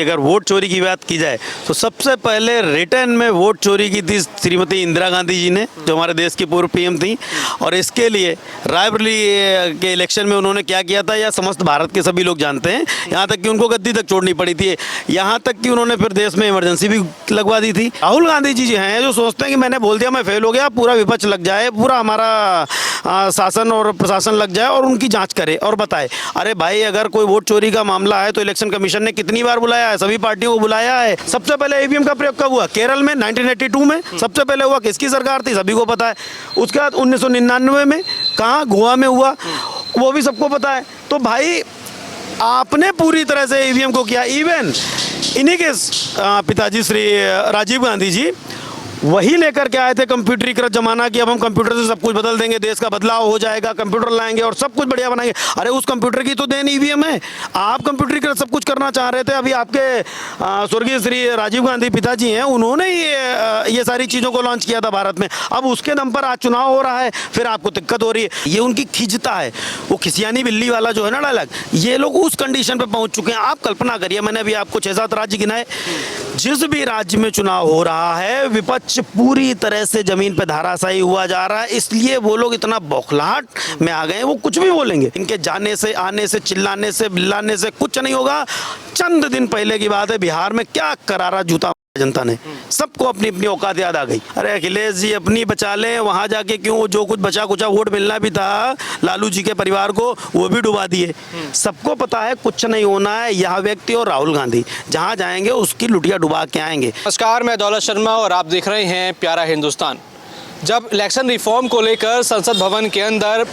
अगर वोट चोरी की बात की जाए तो सबसे पहले रिटर्न में वोट चोरी की थी श्रीमती इंदिरा गांधी जी ने, जो हमारे देश की पूर्व पीएम थी। और इसके लिए रायबरेली के इलेक्शन में उन्होंने क्या किया था यह समस्त भारत के सभी लोग जानते हैं। यहाँ तक कि उनको गद्दी तक छोड़नी पड़ी थी, यहाँ तक कि उन्होंने फिर देश में इमरजेंसी भी लगवा दी थी। राहुल गांधी जी हैं जो सोचते हैं कि मैंने बोल दिया मैं फेल हो गया, पूरा विपक्ष लग जाए, पूरा हमारा शासन और प्रशासन लग जाए और उनकी जांच करे और बताए। अरे भाई, अगर कोई वोट चोरी का मामला है तो इलेक्शन कमीशन ने कितनी बार बुलाया है, सभी पार्टियों को बुलाया है। सबसे पहले ईवीएम का प्रयोग कब हुआ? केरल में 1982 में सबसे पहले हुआ। किसकी सरकार थी? सभी को पता है। उसके बाद 1999 में कहाँ? गोवा में हुआ, वो भी सबको पता है। तो भाई आपने पूरी तरह से ईवीएम को किया। इवन इन्हीं के पिताजी श्री राजीव गांधी जी वही लेकर के आए थे कंप्यूटरीकृत जमाना कि अब हम कंप्यूटर से सब कुछ बदल देंगे, देश का बदलाव हो जाएगा, कंप्यूटर लाएंगे और सब कुछ बढ़िया बनाएंगे। अरे उस कंप्यूटर की तो देन ईवीएम है। आप कंप्यूटरीकृत सब कुछ करना चाह रहे थे। अभी आपके स्वर्गीय श्री राजीव गांधी पिताजी हैं, उन्होंने ये सारी चीज़ों को लॉन्च किया था भारत में। अब उसके दम पर आज चुनाव हो रहा है, फिर आपको दिक्कत हो रही है। ये उनकी खिंचता है, वो खिसियानी बिल्ली वाला जो है ना डायलॉग, ये लोग उस कंडीशन पर पहुँच चुके हैं। आप कल्पना करिए, मैंने अभी आपको 6-7 राज्य गिनाए, जिस भी राज्य में चुनाव हो रहा है विपक्ष पूरी तरह से जमीन पे धाराशायी हुआ जा रहा है। इसलिए वो लोग इतना बौखलाहट में आ गए हैं, वो कुछ भी बोलेंगे। इनके जाने से, आने से, चिल्लाने से, बिल्लाने से कुछ नहीं होगा। चंद दिन पहले की बात है, बिहार में क्या करारा जूता जनता ने, सबको अपनी अपनी औकात याद आ गई। अरे अखिलेश जी अपनी बचा लें, वहां जाके क्यों जो कुछ बचा कुचा वोट मिलना भी था लालू जी के परिवार को, वो भी डुबा दिए। सबको पता है कुछ नहीं होना है। यह व्यक्ति और राहुल गांधी जहां जाएंगे उसकी लुटिया डुबा के आएंगे। नमस्कार, मैं दौलत शर्मा और आप देख रहे हैं प्यारा हिंदुस्तान। जब इलेक्शन रिफॉर्म को लेकर संसद भवन के अंदर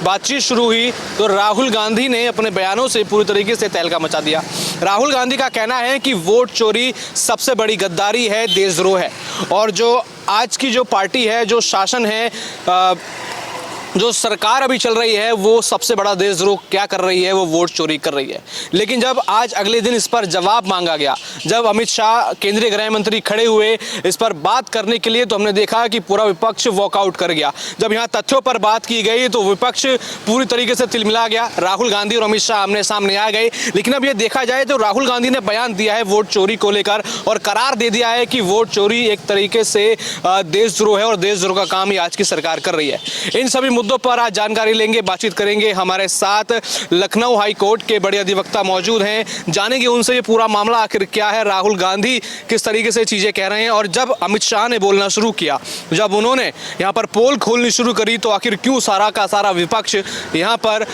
बातचीत शुरू हुई तो राहुल गांधी ने अपने बयानों से पूरी तरीके से तहलका मचा दिया। राहुल गांधी का कहना है कि वोट चोरी सबसे बड़ी गद्दारी है, देशद्रोह है। और जो आज की जो पार्टी है, जो शासन है, जो सरकार अभी चल रही है, वो सबसे बड़ा देशद्रोह क्या कर रही है? वो वोट चोरी कर रही है। लेकिन जब आज अगले दिन इस पर जवाब मांगा गया, जब अमित शाह केंद्रीय गृह मंत्री खड़े हुए इस पर बात करने के लिए, तो हमने देखा कि पूरा विपक्ष वॉकआउट कर गया। जब यहाँ तथ्यों पर बात की गई तो विपक्ष पूरी तरीके से तिलमिला गया। राहुल गांधी और अमित शाह आमने सामने आ गए। लेकिन अब ये देखा जाए तो राहुल गांधी ने बयान दिया है वोट चोरी को लेकर और करार दे दिया है कि वोट चोरी एक तरीके से देशद्रोह है और देशद्रोह का काम ही आज की सरकार कर रही है। इन सभी मुद्दों पर आज जानकारी लेंगे, बातचीत करेंगे। हमारे साथ लखनऊ हाई कोर्ट के बड़े अधिवक्ता मौजूद हैं, जानेंगे उनसे ये पूरा मामला आखिर क्या है, राहुल गांधी किस तरीके से चीजें कह रहे हैं। और जब अमित शाह ने बोलना शुरू किया, जब उन्होंने यहाँ पर पोल खोलनी शुरू करी, तो आखिर क्यों सारा का सारा विपक्ष यहाँ पर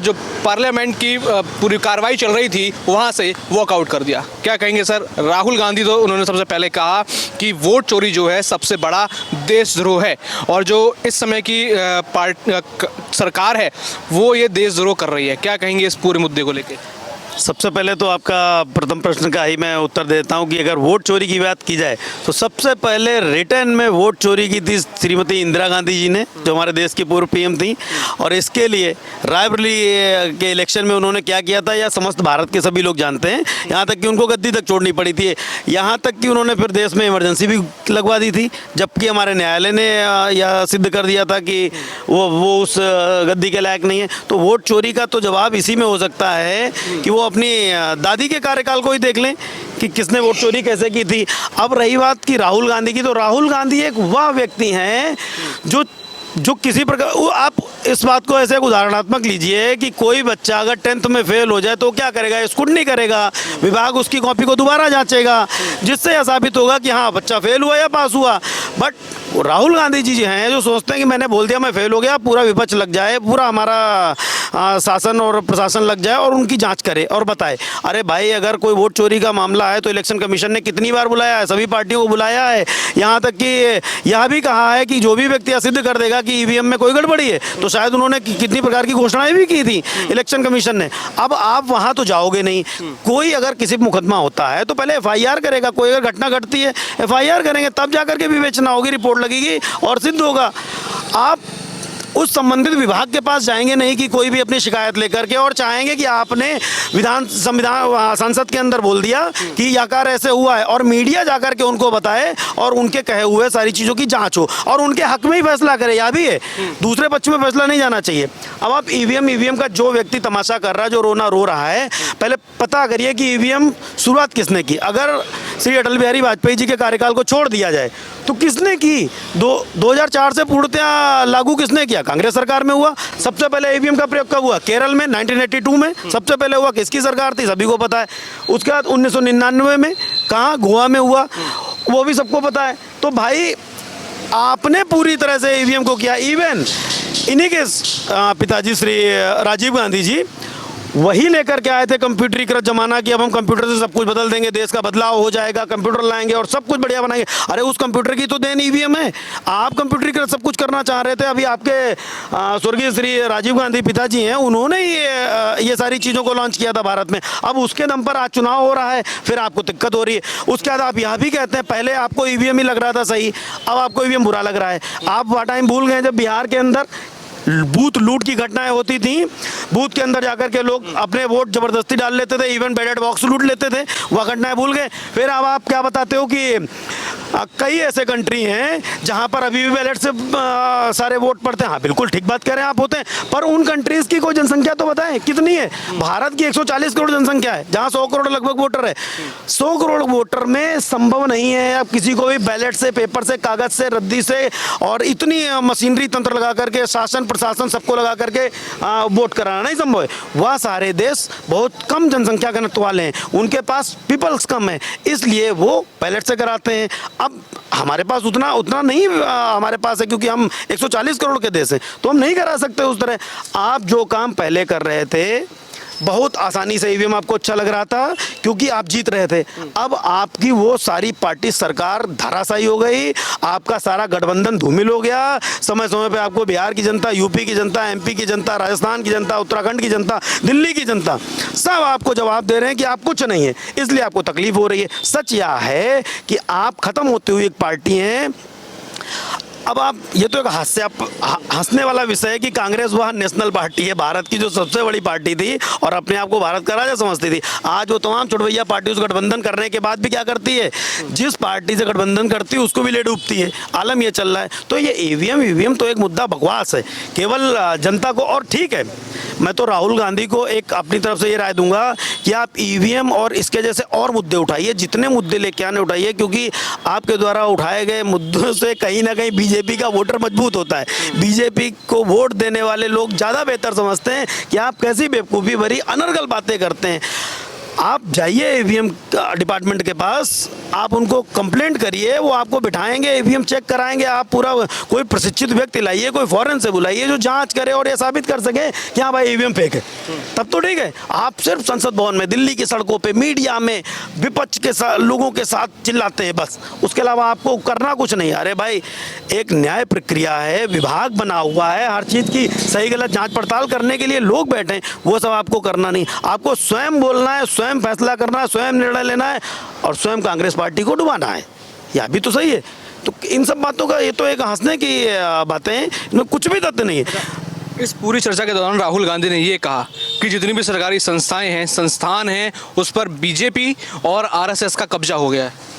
जो पार्लियामेंट की पूरी कार्रवाई चल रही थी वहाँ से वॉकआउट कर दिया? क्या कहेंगे सर? राहुल गांधी तो उन्होंने सबसे पहले कहा कि वोट चोरी जो है सबसे बड़ा देशद्रोह है और जो इस समय की सरकार है वो ये देशद्रोह कर रही है। क्या कहेंगे इस पूरे मुद्दे को लेकर? सबसे पहले तो आपका प्रथम प्रश्न का ही मैं उत्तर देता हूं कि अगर वोट चोरी की बात की जाए तो सबसे पहले रिटर्न में वोट चोरी की थी श्रीमती इंदिरा गांधी जी ने, जो हमारे देश की पूर्व पीएम थी। और इसके लिए रायबरेली के इलेक्शन में उन्होंने क्या किया था यह समस्त भारत के सभी लोग जानते हैं। यहाँ तक कि उनको गद्दी तक छोड़नी पड़ी थी, यहाँ तक कि उन्होंने फिर देश में इमरजेंसी भी लगवा दी थी, जबकि हमारे न्यायालय ने यह सिद्ध कर दिया था कि वो उस गद्दी के लायक नहीं है। तो वोट चोरी का तो जवाब इसी में हो सकता है कि वो अपनी दादी के कार्यकाल को ही देख लें कि किसने वोट चोरी कैसे की थी। अब रही बात की राहुल गांधी की, तो राहुल गांधी एक वह व्यक्ति हैं जो किसी प्रकार, आप इस बात को ऐसे उदाहरणात्मक लीजिए कि कोई बच्चा अगर 10th में फेल हो जाए तो क्या करेगा? स्कूटनी करेगा, विभाग उसकी कॉपी को दोबारा जांचेगा, जिससे यह साबित होगा कि हाँ बच्चा फेल हुआ या पास हुआ। बट राहुल गांधी जी हैं जो सोचते हैं कि मैंने बोल दिया मैं फेल हो गया, पूरा विपक्ष लग जाए, पूरा हमारा शासन और प्रशासन लग जाए और उनकी जांच करे और बताए। अरे भाई, अगर कोई वोट चोरी का मामला है तो इलेक्शन कमीशन ने कितनी बार बुलाया है, सभी पार्टियों को बुलाया है। यहाँ तक कि यह भी कहा है कि जो भी व्यक्ति सिद्ध कर देगा कि ईवीएम में कोई गड़बड़ी है, तो शायद उन्होंने कितनी प्रकार की घोषणाएं भी की थी इलेक्शन कमीशन ने। अब आप वहां तो जाओगे नहीं। कोई अगर किसी पर मुकदमा होता है तो पहले FIR करेगा, कोई अगर घटना घटती है FIR करेंगे, तब जाकर के विवेचना होगी, रिपोर्ट लगेगी और सिद्ध होगा। आप उस संबंधित विभाग के पास जाएंगे नहीं कि कोई भी अपनी शिकायत लेकर के, और चाहेंगे कि आपने संविधान संसद के अंदर बोल दिया कि ये आकार ऐसे हुआ है, और मीडिया जाकर के उनको बताए और उनके कहे हुए सारी चीज़ों की जांच हो और उनके हक में ही फैसला करे। यह भी है, दूसरे पक्ष में फैसला नहीं जाना चाहिए। अब आप ईवीएम का जो व्यक्ति तमाशा कर रहा है, जो रोना रो रहा है, पहले पता करिए कि ईवीएम शुरुआत किसने की। अगर श्री अटल बिहारी वाजपेयी जी के कार्यकाल को छोड़ दिया जाए तो किसने की? 2004 से पूर्णतया लागू किसने किया? कांग्रेस सरकार में हुआ। सबसे पहले ईवीएम का प्रयोग कब हुआ? केरल में 1982 में सबसे पहले हुआ। किसकी सरकार थी? सभी को पता है। उसके बाद 1999 में कहाँ? गोवा में हुआ, वो भी सबको पता है। तो भाई आपने पूरी तरह से ईवीएम को किया। इवन इन्हीं के पिताजी श्री राजीव गांधी जी वही लेकर के आए थे कंप्यूटरीकृत जमाना कि अब हम कंप्यूटर से सब कुछ बदल देंगे, देश का बदलाव हो जाएगा, कंप्यूटर लाएंगे और सब कुछ बढ़िया बनाएंगे। अरे उस कंप्यूटर की तो देन ईवीएम है। आप कंप्यूटरीकृत सब कुछ करना चाह रहे थे। अभी आपके स्वर्गीय श्री राजीव गांधी पिताजी हैं, उन्होंने ये सारी चीज़ों को लॉन्च किया था भारत में। अब उसके दम पर आज चुनाव हो रहा है, फिर आपको दिक्कत हो रही है। उसके बाद आप यह भी कहते हैं पहले आपको ईवीएम ही लग रहा था सही, अब आपको ईवीएम बुरा लग रहा है। आप वह टाइम भूल गए जब बिहार के अंदर बूथ लूट की घटनाएं होती थी। बूथ के अंदर जाकर के लोग अपने वोट जबरदस्ती डाल लेते थे, इवन बैलेट बॉक्स लूट लेते थे। वह घटनाएं भूल गए। फिर अब आप क्या बताते हो कि कई ऐसे कंट्री हैं जहां पर अभी भी बैलेट से सारे वोट पड़ते हैं। हाँ बिल्कुल ठीक बात कह रहे हैं आप, होते हैं। पर उन कंट्रीज की कोई जनसंख्या तो बताएं कितनी है? भारत की 140 करोड़ जनसंख्या है, जहां 100 करोड़ लगभग वोटर है। 100 करोड़ वोटर में संभव नहीं है अब किसी को भी बैलेट से, पेपर से, कागज से, रद्दी से और इतनी मशीनरी तंत्र लगा करके, शासन प्रशासन सबको लगा करके वोट कराना नहीं संभव है। वह सारे देश बहुत कम जनसंख्या घनत्व वाले हैं, उनके पास पीपल्स कम है, इसलिए वो बैलेट से कराते हैं। अब हमारे पास उतना नहीं हमारे पास है, क्योंकि हम 140 करोड़ के देश हैं, तो हम नहीं करा सकते उस तरह। आप जो काम पहले कर रहे थे बहुत आसानी से, ईवीएम आपको अच्छा लग रहा था क्योंकि आप जीत रहे थे। अब आपकी वो सारी पार्टी सरकार धराशायी हो गई, आपका सारा गठबंधन धूमिल हो गया। समय समय पे आपको बिहार की जनता, यूपी की जनता, एमपी की जनता, राजस्थान की जनता, उत्तराखंड की जनता, दिल्ली की जनता सब आपको जवाब दे रहे हैं कि आप कुछ नहीं है, इसलिए आपको तकलीफ हो रही है। सच यह है कि आप खत्म होती हुई एक पार्टी हैं। अब आप ये तो एक हंसने वाला विषय है कि कांग्रेस वह नेशनल पार्टी है, भारत की जो सबसे बड़ी पार्टी थी और अपने आप को भारत का राजा समझती थी। आज वो तमाम छुटभैया पार्टी उस गठबंधन करने के बाद भी क्या करती है? जिस पार्टी से गठबंधन करती है उसको भी ले डूबती है। आलम ये चल रहा है। तो ये ईवीएम तो एक मुद्दा बकवास है, केवल जनता को। और ठीक है, मैं तो राहुल गांधी को एक अपनी तरफ से ये राय दूंगा कि आप ईवीएम और इसके जैसे और मुद्दे उठाइए, जितने मुद्दे लेके आने उठाइए, क्योंकि आपके द्वारा उठाए गए मुद्दों से कहीं ना कहीं बीजेपी का वोटर मजबूत होता है। बीजेपी को वोट देने वाले लोग ज़्यादा बेहतर समझते हैं कि आप कैसी बेवकूफ़ी भरी अनर्गल बातें करते हैं। आप जाइए ईवीएम डिपार्टमेंट के पास, आप उनको कंप्लेंट करिए, वो आपको बिठाएंगे, ईवीएम चेक कराएंगे। आप पूरा कोई प्रशिक्षित व्यक्ति लाइए, कोई फॉरेन से बुलाइए जो जांच करे और ये साबित कर सके कि हाँ भाई ईवीएम फेक है, तब तो ठीक है। आप सिर्फ संसद भवन में, दिल्ली की सड़कों पे, मीडिया में विपक्ष के साथ, लोगों के साथ चिल्लाते हैं बस, उसके अलावा आपको करना कुछ नहीं। अरे भाई एक न्याय प्रक्रिया है, विभाग बना हुआ है, हर चीज़ की सही गलत जाँच पड़ताल करने के लिए लोग बैठे हैं, वो सब आपको करना नहीं। आपको स्वयं बोलना है, स्वयं फैसला करना है, स्वयं निर्णय लेना है और स्वयं कांग्रेस पार्टी को डुबाना है। यह भी तो सही है। तो इन सब बातों का ये तो एक हंसने की बातें हैं, इनमें कुछ भी तथ्य नहीं है। इस पूरी चर्चा के दौरान राहुल गांधी ने ये कहा कि जितनी भी सरकारी संस्थाएं हैं, संस्थान हैं, उस पर बीजेपी और आरएसएस का कब्जा हो गया है।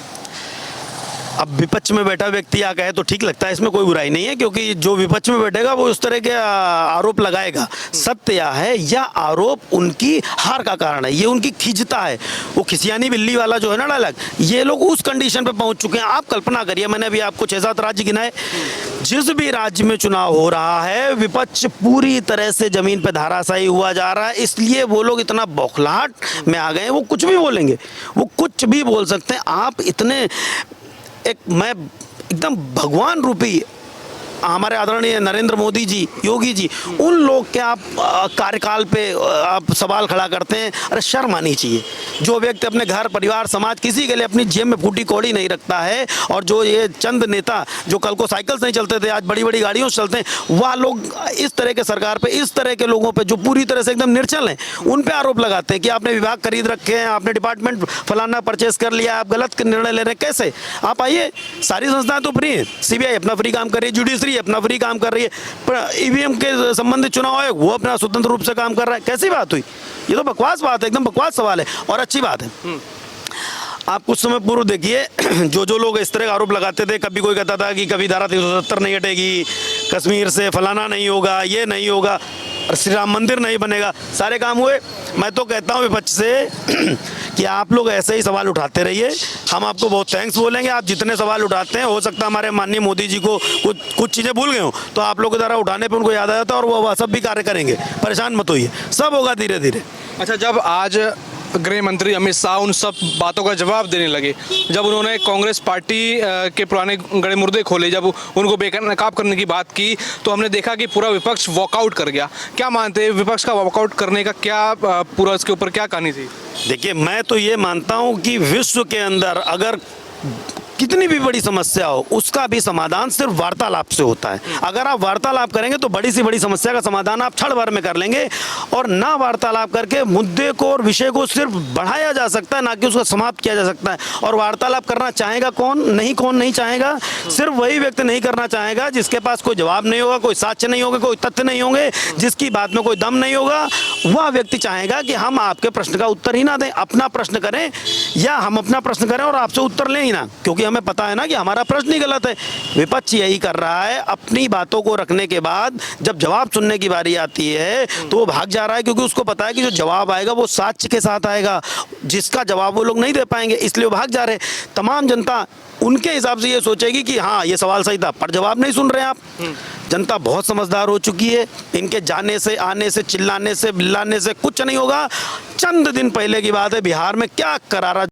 अब विपक्ष में बैठा व्यक्ति आ कहे तो ठीक लगता है, इसमें कोई बुराई नहीं है, क्योंकि जो विपक्ष में बैठेगा वो उस तरह के आरोप लगाएगा। सत्य यह है, यह आरोप उनकी हार का कारण है, ये उनकी खिंचता है। वो खिसियानी बिल्ली वाला जो है ना डायलॉग, ये लोग उस कंडीशन पे पहुंच चुके हैं। आप कल्पना करिए, मैंने अभी आपको 6-7 राज्य गिनाए, जिस भी राज्य में चुनाव हो रहा है विपक्ष पूरी तरह से जमीन पे धराशायी हुआ जा रहा है। इसलिए वो लोग इतना बौखलाहट में आ गए हैं, वो कुछ भी बोलेंगे, वो कुछ भी बोल सकते हैं। आप इतने मैं एकदम भगवान रूपी हमारे आदरणीय नरेंद्र मोदी जी, योगी जी, उन लोग के आप कार्यकाल पे आप सवाल खड़ा करते हैं। अरे शर्म आनी चाहिए। जो व्यक्ति अपने घर, परिवार, समाज, किसी के लिए अपनी जेब में फूटी कौड़ी नहीं रखता है, और जो ये चंद नेता जो कल को साइकिल से नहीं चलते थे आज बड़ी बड़ी गाड़ियों से चलते हैं, वह लोग इस तरह के सरकार पे, इस तरह के लोगों पे जो पूरी तरह से एकदम निर्चल हैं, उन पे आरोप लगाते हैं कि आपने विभाग खरीद रखे हैं, आपने डिपार्टमेंट फलाना परचेस कर लिया, आप गलत निर्णय ले रहे हैं। कैसे? आप आइए, सारी संस्थाएं तो फ्री हैं, सीबीआई अपना फ्री काम कर रही है, जुडिशरी रही है, अपना फ्री काम कर रही है, पर ईवीएम के संबंधित चुनाव आयोग वो अपना स्वतंत्र रूप से काम कर रहा है। कैसी बात हुई? ये तो बकवास बात है, एकदम बकवास सवाल है। और अच्छी बात है, आप कुछ समय पूर्व देखिए, जो लोग इस तरह का आरोप लगाते थे, कभी कोई कहता था कि कभी धारा 370 नहीं हटेगी, कश्मीर से फलाना नहीं होगा, ये नहीं होगा, और श्री राम मंदिर नहीं बनेगा, सारे काम हुए। मैं तो कहता हूँ विपक्ष से कि आप लोग ऐसे ही सवाल उठाते रहिए, हम आपको बहुत थैंक्स बोलेंगे। आप जितने सवाल उठाते हैं, हो सकता है हमारे माननीय मोदी जी को कुछ चीज़ें भूल गए हो, तो आप लोगों के द्वारा उठाने पर उनको याद आ जाता है और वो सब भी कार्य करेंगे। परेशान मत होइए, सब होगा धीरे धीरे। अच्छा, जब आज गृह मंत्री अमित शाह उन सब बातों का जवाब देने लगे, जब उन्होंने कांग्रेस पार्टी के पुराने गड़े मुर्दे खोले, जब उनको बेनकाब करने की बात की, तो हमने देखा कि पूरा विपक्ष वॉकआउट कर गया। क्या मानते हैं, विपक्ष का वॉकआउट करने का क्या पूरा इसके ऊपर क्या कहानी थी? देखिए, मैं तो ये मानता हूँ कि विश्व के अंदर अगर कितनी भी बड़ी समस्या हो, उसका भी समाधान सिर्फ वार्तालाप से होता है। अगर आप वार्तालाप करेंगे तो बड़ी सी बड़ी समस्या का समाधान आप क्षण भर में कर लेंगे, और ना वार्तालाप करके मुद्दे को और विषय को सिर्फ बढ़ाया जा सकता है, ना कि उसको समाप्त किया जा सकता है। और वार्तालाप करना चाहेगा कौन नहीं चाहेगा? सिर्फ वही व्यक्ति नहीं करना चाहेगा जिसके पास कोई जवाब नहीं होगा, कोई साक्ष्य नहीं होगा, कोई तथ्य नहीं होंगे, जिसकी बात में कोई दम नहीं होगा। वह व्यक्ति चाहेगा कि हम आपके प्रश्न का उत्तर ही ना दें, अपना प्रश्न करें, या हम अपना प्रश्न करें और आपसे उत्तर लें ही ना, क्योंकि हमें पता है ना कि हमारा प्रश्न ही गलत है। विपक्ष यही कर रहा है, अपनी बातों को रखने के बाद जब जवाब सुनने की बारी आती है तो वो भाग जा रहा है, क्योंकि उसको पता है कि जो जवाब आएगा वो साक्ष्य के साथ आएगा, जिसका जवाब वो लोग नहीं दे पाएंगे, इसलिए वो भाग जा रहे हैं। तमाम जनता उनके हिसाब से ये सोचेगी कि हाँ, ये सवाल सही था, पर जवाब नहीं सुन रहे आप। जनता बहुत समझदार हो चुकी है, इनके जाने से, आने से, चिल्लाने से, बिल्लाने से कुछ नहीं होगा। चंद दिन पहले की बात है, बिहार में क्या करारा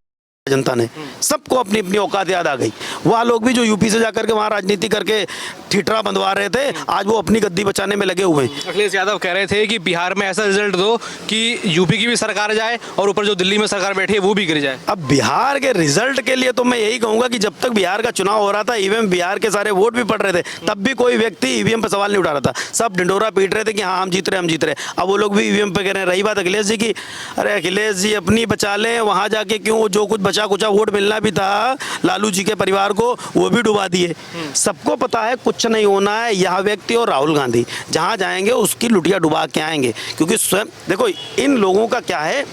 जनता ने, सबको अपनी अपनी औकात याद आ गई। वह लोग भी जो यूपी से जाकर के वहाँ राजनीति करके ठिठरा बंधवा रहे थे, आज वो अपनी गद्दी बचाने में लगे हुए हैं। अखिलेश यादव कह रहे थे कि बिहार में ऐसा रिजल्ट दो कि यूपी की भी सरकार जाए और ऊपर जो दिल्ली में सरकार बैठी है वो भी गिर जाए। अब बिहार के रिजल्ट के लिए तो मैं यही कहूंगा कि जब तक बिहार का चुनाव हो रहा था, ईवीएम बिहार के सारे वोट भी पड़ रहे थे, तब भी कोई व्यक्ति ईवीएम पर सवाल नहीं उठा रहा था। सब ढिंडोरा पीट रहे थे कि हाँ, हम जीत रहे। अब वो लोग भी ईवीएम पे कह रहे हैं। रही बात अखिलेश जी की, अरे अखिलेश जी अपनी बचा लें, वहां जाके क्यों जो कुछ बचा कुचा वोट मिलना भी था लालू जी के परिवार को, वो भी डुबा दिए। सबको पता है कुछ नहीं होना है। यह व्यक्ति और राहुल गांधी जहां जाएंगे उसकी लुटिया डुबा के आएंगे, क्योंकि स्वयं देखो इन लोगों का क्या है,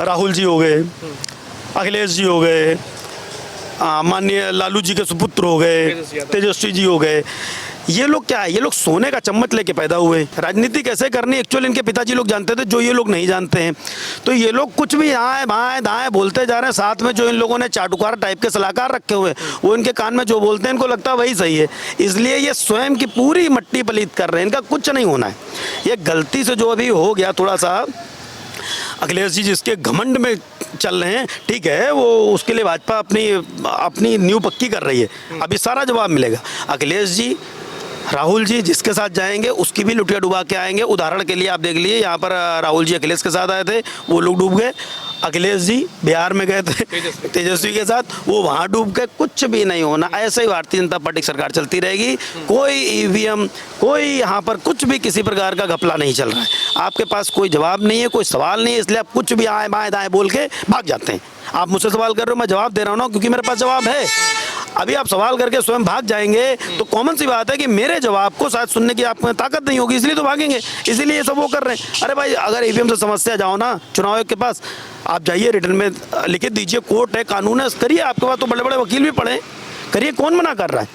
राहुल जी हो गए, अखिलेश जी हो गए, माननीय लालू जी के सुपुत्र हो गए, तेजस्वी जी हो गए, ये लोग क्या है, ये लोग सोने का चम्मच लेके पैदा हुए। राजनीति कैसे करनी एक्चुअली इनके पिताजी लोग जानते थे, जो ये लोग नहीं जानते हैं। तो ये लोग कुछ भी यहाँ बाएं दाएं बोलते जा रहे हैं। साथ में जो इन लोगों ने चाटुकार टाइप के सलाहकार रखे हुए, वो इनके कान में जो बोलते हैं इनको लगता है वही सही है, इसलिए ये स्वयं की पूरी मट्टी पलीत कर रहे हैं। इनका कुछ नहीं होना है। ये गलती से जो अभी हो गया थोड़ा सा, अखिलेश जी जिसके घमंड में चल रहे हैं, ठीक है, वो उसके लिए भाजपा अपनी नींव पक्की कर रही है, अभी सारा जवाब मिलेगा। अखिलेश जी, राहुल जी जिसके साथ जाएंगे उसकी भी लुटिया डुबा के आएंगे। उदाहरण के लिए आप देख लीजिए, यहाँ पर राहुल जी अखिलेश के साथ आए थे, वो लोग डूब गए। अखिलेश जी बिहार में गए थे तेजस्वी के साथ, वो वहाँ डूब गए। कुछ भी नहीं होना, ऐसे ही भारतीय जनता पार्टी सरकार चलती रहेगी। कोई ईवीएम, कोई यहाँ पर कुछ भी किसी प्रकार का घपला नहीं चल रहा है। आपके पास कोई जवाब नहीं है, कोई सवाल नहीं है, इसलिए आप कुछ भी आए बाएं दाएं बोल के भाग जाते हैं। आप मुझसे सवाल कर रहे हो, मैं जवाब दे रहा हूँ ना, क्योंकि मेरे पास जवाब है। अभी आप सवाल करके स्वयं भाग जाएंगे तो कॉमन सी बात है कि मेरे जवाब को शायद सुनने की आप में ताकत नहीं होगी, इसलिए तो भागेंगे, इसीलिए ये सब वो कर रहे हैं। अरे भाई, अगर ईवीएम से समस्या जाओ ना चुनाव आयोग के पास, आप जाइए, रिटर्न में लिखित दीजिए, कोर्ट है, कानून है, करिए। आपके पास तो बड़े बड़े वकील भी पड़े, करिए, कौन मना कर रहा है?